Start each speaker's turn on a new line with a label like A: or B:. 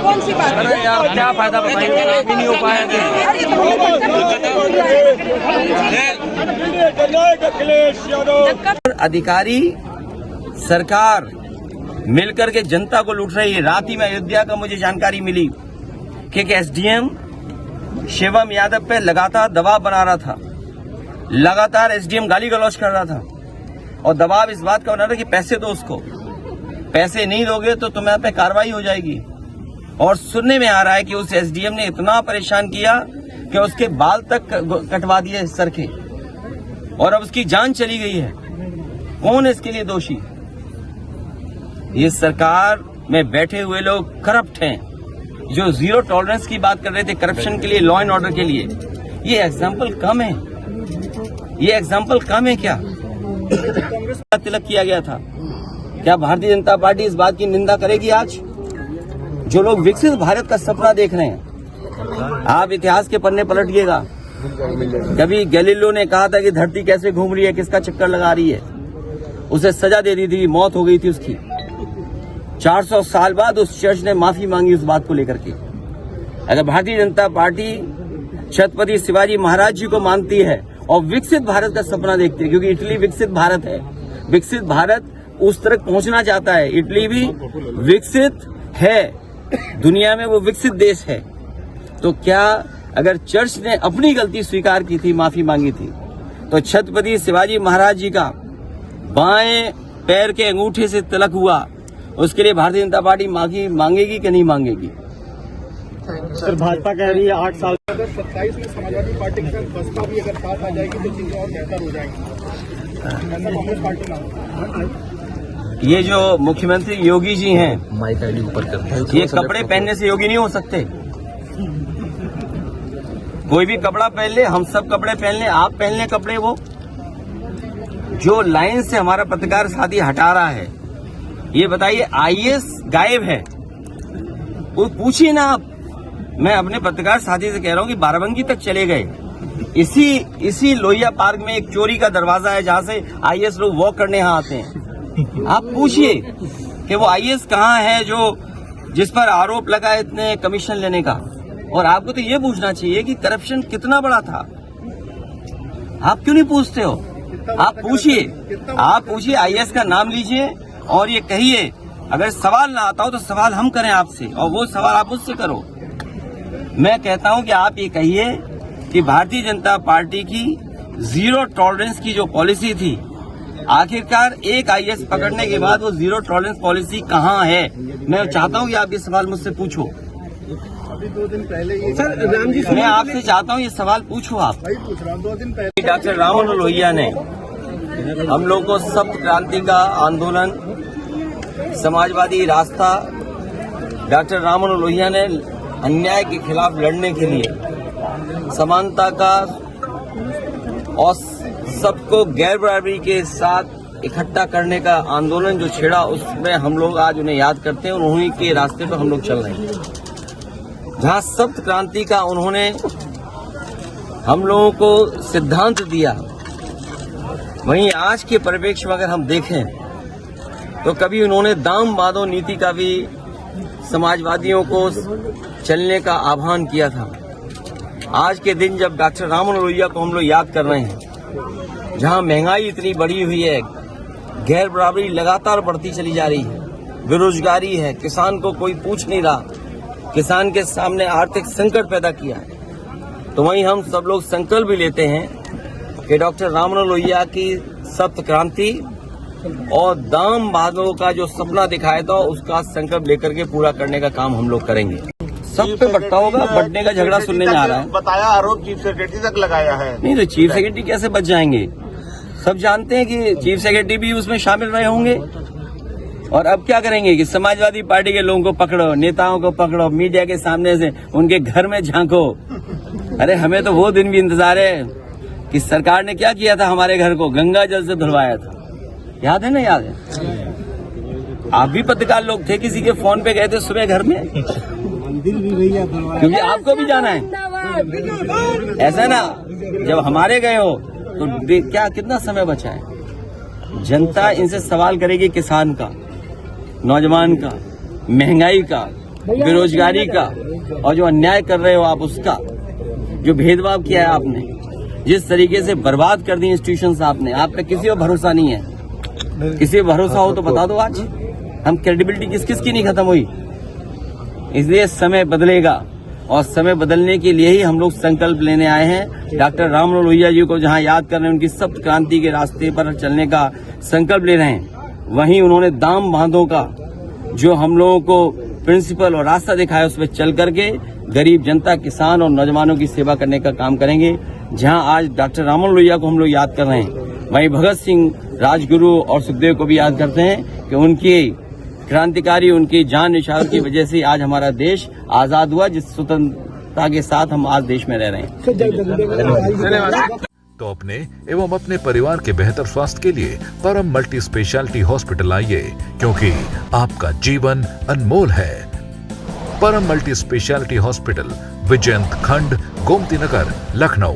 A: कौन सी बात है
B: यार, क्या फायदा बताइए, आप ही नहीं हो पाए थे। अधिकारी सरकार मिलकर के जनता को लूट रही है। रात ही में अयोध्या का मुझे जानकारी मिली कि एसडीएम शिवम यादव पे लगातार दबाव बना रहा था, लगातार एसडीएम गाली गलौज कर रहा था और दबाव इस बात का बना रहा कि पैसे दो उसको, पैसे नहीं दोगे तो तुम्हारे पे कार्रवाई हो जाएगी। और सुनने में आ रहा है कि उस एसडीएम ने इतना परेशान किया कि उसके बाल तक कटवा दिए सर के और अब उसकी जान चली गई है। कौन है इसके लिए दोषी? ये सरकार में बैठे हुए लोग करप्ट हैं, जो जीरो टॉलरेंस की बात कर रहे थे करप्शन के लिए, लॉ एंड ऑर्डर के लिए। ये एग्जाम्पल कम है, ये एग्जाम्पल कम है क्या? कांग्रेस का तिलक किया गया था। क्या भारतीय जनता पार्टी इस बात की निंदा करेगी आज? जो लोग विकसित भारत का सपना देख रहे हैं, आप इतिहास के पन्ने पलटिएगा। कभी गैलीलियो ने कहा था कि धरती कैसे घूम रही है, किसका चक्कर लगा रही है, उसे सजा दे दी थी, मौत हो गई थी उसकी। 400 साल बाद उस चर्च ने माफी मांगी उस बात को लेकर के। अगर भारतीय जनता पार्टी छत्रपति शिवाजी महाराज जी को मानती है और विकसित भारत का सपना देखती है, क्योंकि इटली विकसित भारत है, विकसित भारत उस तरह पहुंचना चाहता है। इटली भी विकसित है, दुनिया में वो विकसित देश है। तो क्या अगर चर्च ने अपनी गलती स्वीकार की थी, माफी मांगी थी, तो छत्रपति शिवाजी महाराज जी का बाएं पैर के अंगूठे से तिलक हुआ, उसके लिए भारतीय जनता पार्टी माफी मांगेगी कि नहीं मांगेगी?
C: सर, भाजपा कह रही है 8 साल अगर 27 में समाजवादी पार्टी के साथ बसपा भी अगर साथ आ जाएगी तो चीजें और बेहतर हो जाएंगी। ऐसा कांग्रेस पार्टी ना।
B: ये जो मुख्यमंत्री योगी जी हैं,
D: माइक आईडी ऊपर करते हैं,
B: ये कपड़े पहनने से योगी नहीं हो सकते। कोई भी कपड़ा पहन ले, हम सब कपड़े पहन ले, आप पहन ले कपड़े। वो जो लाइन से हमारा पत्रकार साथी हटा रहा है, ये बताइए आईएएस गायब है, वो पूछिए ना आप। मैं अपने पत्रकार साथी से कह रहा हूं कि बाराबंकी तक चले गए। इसी लोहिया पार्क में एक चोरी का दरवाजा है जहां से आईएएस लोग वॉक करने यहाँ आते हैं। आप पूछिए कि वो आईएएस कहाँ है जो जिस पर आरोप लगा है इतने कमीशन लेने का। और आपको तो ये पूछना चाहिए कि करप्शन कितना बड़ा था। आप क्यों नहीं पूछते हो? आप पूछिए, आईएएस का नाम लीजिए और ये कहिए। अगर सवाल ना आता हो तो सवाल हम करें आपसे, और वो सवाल आप मुझसे करो। मैं कहता हूं कि आप ये कहिए कि भारतीय जनता पार्टी की जीरो टॉलरेंस की जो पॉलिसी थी, आखिरकार एक आईएएस पकड़ने के बाद वो जीरो टॉलरेंस पॉलिसी कहां है? मैं चाहता हूं कि आप ये सवाल मुझसे पूछो।
C: अभी 2 दिन पहले ये सर राम जी,
B: मैं आपसे चाहता हूं ये सवाल पूछो आप।
C: भाई पूछ रहा हूँ, 2 दिन पहले
B: डॉक्टर राममनोहर लोहिया ने हम लोग को सप्त क्रांति का आंदोलन, समाजवादी रास्ता, डॉक्टर राममनोहर लोहिया ने अन्याय के खिलाफ लड़ने के लिए, समानता का और सबको गैर बराबरी के साथ इकट्ठा करने का आंदोलन जो छेड़ा, उसमें हम लोग आज उन्हें याद करते हैं और उन्हीं के रास्ते पर हम लोग चल रहे हैं। जहां सप्त क्रांति का उन्होंने हम लोगों को सिद्धांत दिया, वहीं आज के परिप्रेक्ष्य में अगर हम देखें तो कभी उन्होंने दाम बांधो नीति का भी समाजवादियों को चलने का आह्वान किया था। आज के दिन जब डॉक्टर राममनोहर लोहिया को हम लोग याद कर रहे हैं, जहां महंगाई इतनी बढ़ी हुई है, गैर बराबरी लगातार बढ़ती चली जा रही है, बेरोजगारी है, किसान को कोई पूछ नहीं रहा, किसान के सामने आर्थिक संकट पैदा किया है, तो वहीं हम सब लोग संकल्प भी लेते हैं कि डॉक्टर राममनोहर लोहिया की सप्त क्रांति और दाम बांधो का जो सपना दिखाया था, उसका संकल्प लेकर के पूरा करने का काम हम लोग करेंगे। सब पे बट्टा होगा, बटने का झगड़ा सुनने में आ रहा है।
C: बताया आरोप चीफ सेक्रेटरी तक लगाया है।
B: नहीं तो चीफ सेक्रेटरी कैसे बच जाएंगे? सब जानते हैं कि चीफ सेक्रेटरी भी उसमें शामिल रहे होंगे। और अब क्या करेंगे कि समाजवादी पार्टी के लोगों को पकड़ो, नेताओं को पकड़ो, मीडिया के सामने से उनके घर में झांको। अरे हमें तो वो दिन भी इंतजार है कि सरकार ने क्या किया था, हमारे घर को गंगा जल से धुलवाया था। याद है ना? याद है। आप भी पत्रकार लोग थे, किसी के फोन पे गए थे सुबह घर में, क्योंकि आपको भी जाना है। ऐसा ना, जब हमारे गए हो तो क्या कितना समय बचा है? जनता इनसे सवाल करेगी किसान का, नौजवान का, महंगाई का, बेरोजगारी का, और जो अन्याय कर रहे हो आप उसका, जो भेदभाव किया है आपने, जिस तरीके से बर्बाद कर दी इंस्टीट्यूशंस आपने, आप पे किसी को भरोसा नहीं है। किसी को भरोसा हो तो बता दो आज, हम क्रेडिबिलिटी किस किस की नहीं खत्म हुई। इसलिए समय बदलेगा और समय बदलने के लिए ही हम लोग संकल्प लेने आए हैं। डॉक्टर राममनोहर लोहिया जी को जहां याद कर रहे हैं, उनकी सप्त क्रांति के रास्ते पर चलने का संकल्प ले रहे हैं, वहीं उन्होंने दाम बांधों का जो हम लोगों को प्रिंसिपल और रास्ता दिखाया उस पर चल करके गरीब जनता, किसान और नौजवानों की सेवा करने का काम करेंगे। जहां आज डॉक्टर राममनोहर लोहिया को हम लोग याद कर रहे हैं, वहीं भगत सिंह, राजगुरु और सुखदेव को भी याद करते हैं कि उनकी क्रांतिकारी, उनकी जान निछावर की वजह से आज हमारा देश आजाद हुआ, जिस स्वतंत्रता के साथ हम आज देश में रह रहे हैं।
D: तो अपने एवं अपने परिवार के बेहतर स्वास्थ्य के लिए परम मल्टी स्पेशलिटी हॉस्पिटल आइए, क्योंकि आपका जीवन अनमोल है। परम मल्टी स्पेशलिटी हॉस्पिटल, विजयंत खंड, गोमती नगर, लखनऊ।